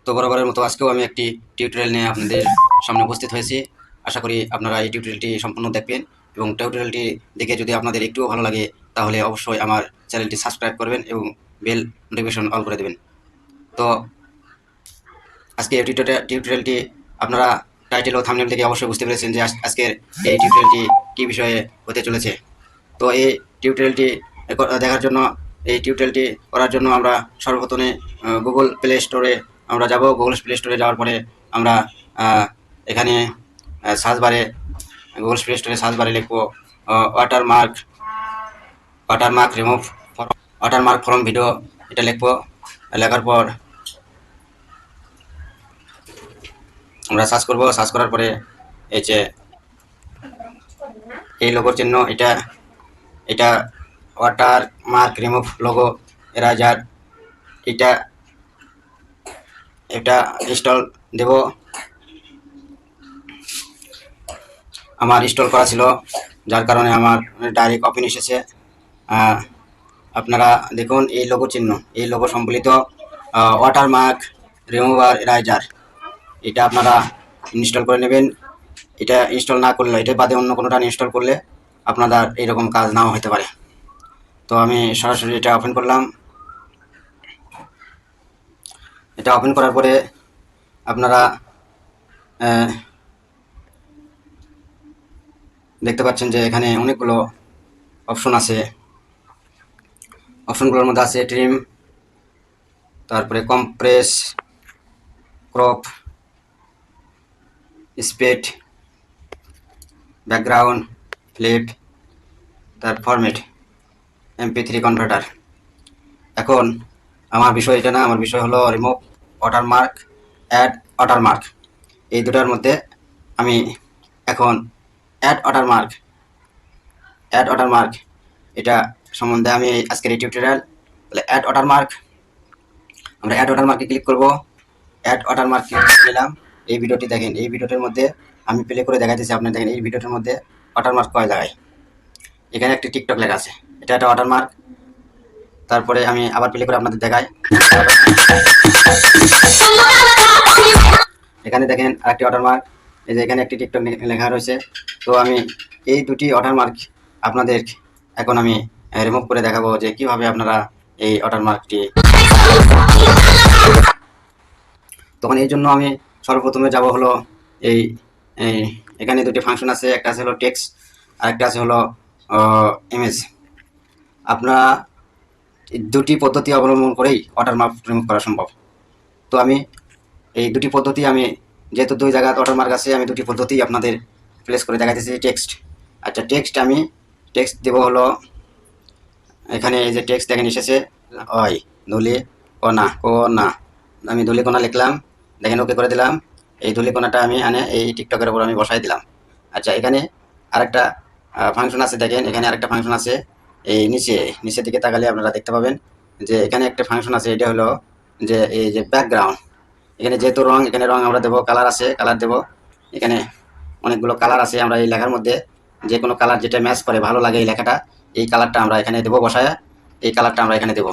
তো বরাবরের মতো আজকেও আমি একটি টিউটোরিয়াল নিয়ে আপনাদের সামনে উপস্থিত হয়েছি। আশা করি আপনারা এই টিউটোরিয়ালটি সম্পূর্ণ দেখবেন এবং টিউটোরিয়ালটি দেখে যদি আপনাদের একটুও ভালো লাগে তাহলে অবশ্যই আমার চ্যানেলটি সাবস্ক্রাইব করবেন এবং বেল নোটিফিকেশন অল করে দেবেন। তো আজকে এই টিউটোরিয়ালটি আপনারা টাইটেল ও থাম্বনেল থেকে অবশ্যই বুঝতে পেরেছেন যে আজকের এই টিউটোরিয়ালটি কী বিষয়ে হতে চলেছে। তো এই টিউটোরিয়ালটি দেখার জন্য করার জন্য আমরা সর্বপ্রথমে গুগল প্লে স্টোরে আমরা যাব। গুগল প্লে স্টোরে যাওয়ার পরে আমরা এখানে গুগল প্লে স্টোরে সার্চ বারে লিখব ওয়াটারমার্ক ফ্রম ভিডিও, এটা লিখব। লেখার পর আমরা সার্চ করব। সার্চ করার পরে এই যে এই লোগোর চিহ্ন, এটা ওয়াটারমার্ক রিমুভ লোগো এরাইজার, এটা ইনস্টল দেব। আমার ইনস্টল করা ছিল, যার কারণে আমার ডাইরেক্ট ওপেন এসেছে। আপনারা দেখুন এই লোগো চিহ্ন, এই লোগো সম্বলিত ওয়াটারমার্ক রিমুভার এরাইজার, এটা আপনারা ইনস্টল করে নেবেন। এটা ইনস্টল না করলে, এটা বাদে অন্য কোনোটা ইনস্টল করলে আপনাদের এইরকম কাজ নাও হতে পারে। তো আমি সরাসরি এটা ওপেন করলাম। এটা ওপেন করার পরে আপনারা দেখতে পাচ্ছেন যে এখানে অনেকগুলো অপশন আছে। অপশনগুলোর মধ্যে আছে ট্রিম, তারপরে compress, crop, speed, background, flip, তার ফরম্যাট, MP3 কনভার্টার। এখন আমার বিষয় এটা না, আমার বিষয় হলো রিমুভ ওয়াটারমার্ক, অ্যাড ওয়াটারমার্ক। এই দুটার মধ্যে আমি এখন অ্যাড ওয়াটারমার্ক এটা সম্বন্ধে আমি আজকের এই টিউটোরিয়াল। তাহলে অ্যাড ওয়াটারমার্ক, আমরা অ্যাড ওয়াটারমার্কে ক্লিক করব। অ্যাড ওয়াটারমার্ক ক্লিক করলাম। এই ভিডিওটি দেখেন, এই ভিডিওটির মধ্যে আমি প্লে করে দেখাইতেছি। আপনি দেখেন এই ভিডিওটির মধ্যে ওয়াটারমার্ক কয় জায়গায়। এখানে একটি টিকটক লেখা আছে, এটা একটা ওয়াটারমার্ক। তারপরে আমি আবার প্লে করে আপনাদের দেখাই। এখানে দেখেন আরেকটি ওয়াটারমার্ক, এই যে এখানে একটি টিকটক লেখা রয়েছে। তো আমি এই দুটি ওয়াটারমার্ক আপনাদের এখন আমি রিমুভ করে দেখাবো যে কিভাবে আপনারা এই ওয়াটারমার্কটি। তখন এই জন্য আমি সর্বপ্রথমে যাব হলো এই এখানে দুটি ফাংশন আছে, একটা আছে হলো টেক্সট আর একটা আছে হলো ইমেজ। আপনারা দুটি পদ্ধতি অবলম্বন করেই ওয়াটারমার্ক রিমুভ করা সম্ভব। তো আমি এই দুটি পদ্ধতি, আমি যেহেতু দুই জায়গায় ওয়াটারমার্ক আছে, আমি দুটি পদ্ধতি আপনাদের প্লেস করে দেখাইতেছি। টেক্সট, আচ্ছা আমি টেক্সট দেব হলো এখানে এই যে টেক্সট দেখেন এসেছে ধূলিকণা, আমি ধূলিকণা লিখলাম, দেখেন ওকে করে দিলাম। এই ধূলিকণাটা আমি এই টিকটকের উপর আমি বসাই দিলাম। আচ্ছা এখানে আরেকটা ফাংশন আছে, দেখেন এখানে আরেকটা ফাংশন আছে। এই নিচের দিকে তাকালে আপনারা দেখতে পাবেন যে এখানে একটা ফাংশন আছে, এটা হলো যে এই যে ব্যাকগ্রাউন্ড। এখানে যেহেতু এখানে রং আমরা দেবো, কালার আছে, কালার দেবো। এখানে অনেকগুলো কালার আছে, আমরা এই লেখার মধ্যে যে কোনো কালার যেটা ম্যাচ করে ভালো লাগে এই লেখাটা, এই কালারটা আমরা এখানে দেবো বসায়। এই কালারটা আমরা এখানে দেবো।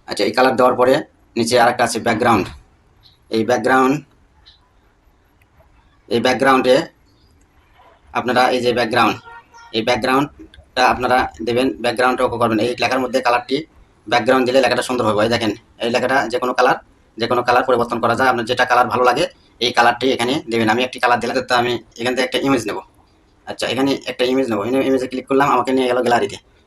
আচ্ছা এই কালার দেওয়ার পরে নিচে আরেকটা আছে ব্যাকগ্রাউন্ড। এই ব্যাকগ্রাউন্ডে আপনারা এই যে ব্যাকগ্রাউন্ডটা আপনারা দেবেন। ব্যাকগ্রাউন্ডটা ওকে করবেন। এই লেখার মধ্যে কালারটি ব্যাকগ্রাউন্ড দিলে লেখাটা সুন্দর হবে। দেখেন এই লেখাটা যে কোনো কালার পরিবর্তন করা যায়। আপনার যেটা কালার ভালো লাগে এই কালারটি এখানে দেবেন। আমি একটি কালার দিলে তো আমি এখান থেকে একটা ইমেজ নেব। আচ্ছা এখানে একটা ইমেজ নেবো, ইমেজে ক্লিক করলাম, আমাকে নিয়ে গেল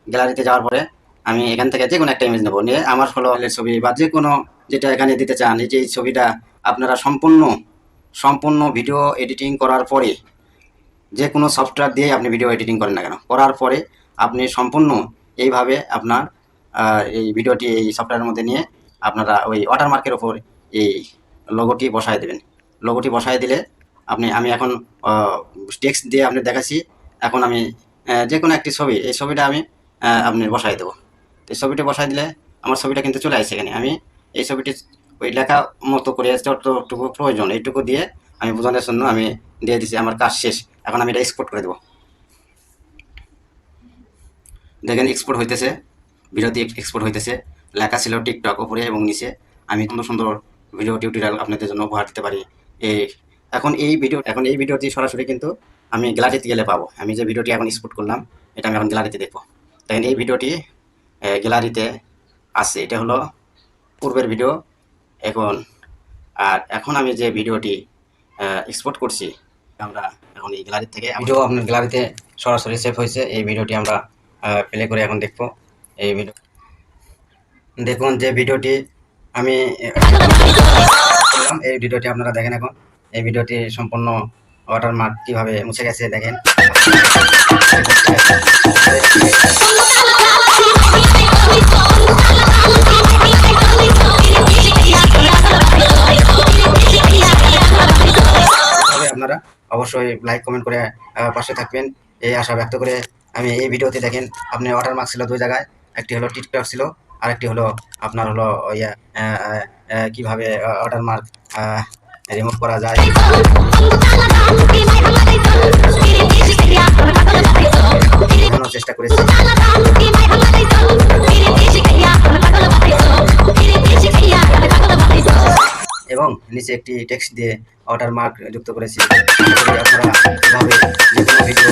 গ্যালারিতে যাওয়ার পরে আমি এখান থেকে যে কোনো একটা ইমেজ নেবো, নিয়ে আমার হলো ছবি বা যে কোনো যেটা এখানে দিতে চান, এই যে এই ছবিটা আপনারা সম্পূর্ণ ভিডিও এডিটিং করার পরে, যে কোনো সফটওয়্যার দিয়ে আপনি ভিডিও এডিটিং করেন না কেন, করার পরে আপনি সম্পূর্ণ এইভাবে আপনার এই ভিডিওটি এই সফটওয়্যারের মধ্যে নিয়ে আপনারা ওই ওয়াটারমার্কের ওপর এই লোগোটি বসায় দেবেন। লোগোটি বসায় দিলে আমি এখন টেক্সট দিয়ে আপনি দেখাচ্ছি। এখন আমি যে কোনো একটি ছবি, এই ছবিটা আমি আপনি বসাই দেবো। এই ছবিটা বসাই দিলে আমার ছবিটা কিন্তু চলে আসছে। এখানে আমি এই ছবিটি ওই লেখা মতো করে যতটুকু প্রয়োজন এইটুকু দিয়ে আমি বোঝানোর জন্য আমি দিয়ে দিচ্ছি। আমার কাজ শেষ। এখন আমি এটা এক্সপোর্ট করে দেবো। দেখেন এক্সপোর্ট হইতেছে, ভিডিওটি এক্সপোর্ট হইতেছে। লেখা ছিল টিকটক উপরে এবং নিচে। আমি সুন্দর ভিডিও টিউটোরিয়াল আপনাদের জন্য উপহার দিতে পারি। এখন এই ভিডিওটি সরাসরি কিন্তু আমি গ্যালারিতে গেলে পাবো। আমি যে ভিডিওটি এখন এক্সপোর্ট করলাম এটা আমি এখন গ্যালারিতে দেখবো। দেখেন এই ভিডিওটি গ্যালারিতে আছে, এটা হলো পূর্বের ভিডিও। এখন আমি যে ভিডিওটি এক্সপোর্ট করছি আমরা এখন এই গ্যালারি থেকে ভিডিও আপনার গ্যালারিতে সরাসরি সেভ হয়েছে। এই ভিডিওটি আমরা প্লে করে এখন দেখবো। এই ভিডিও দেখুন যে ভিডিওটি আমি এই ভিডিওটি আপনারা দেখেন। এখন এই ভিডিওটি সম্পূর্ণ ওয়াটারমার্ক কিভাবে মুছে গেছে দেখেন। আপনারা অবশ্যই লাইক কমেন্ট করে পাশে থাকবেন এই আশা ব্যক্ত করে আমি এই ভিডিওতে দেখেন আপনি ওয়াটারমার্ক ছিল দুই জায়গায়, একটি হলো টিকটক ছিল আর একটি হলো আপনার হলো কিভাবে ওয়াটারমার্ক রিমুভ করা যায় চেষ্টা করেছি। এবং নিচে একটি টেক্সট দিয়ে ওয়াটারমার্ক যুক্ত করেছি। আপনারা এভাবে যে কোনো ভিডিও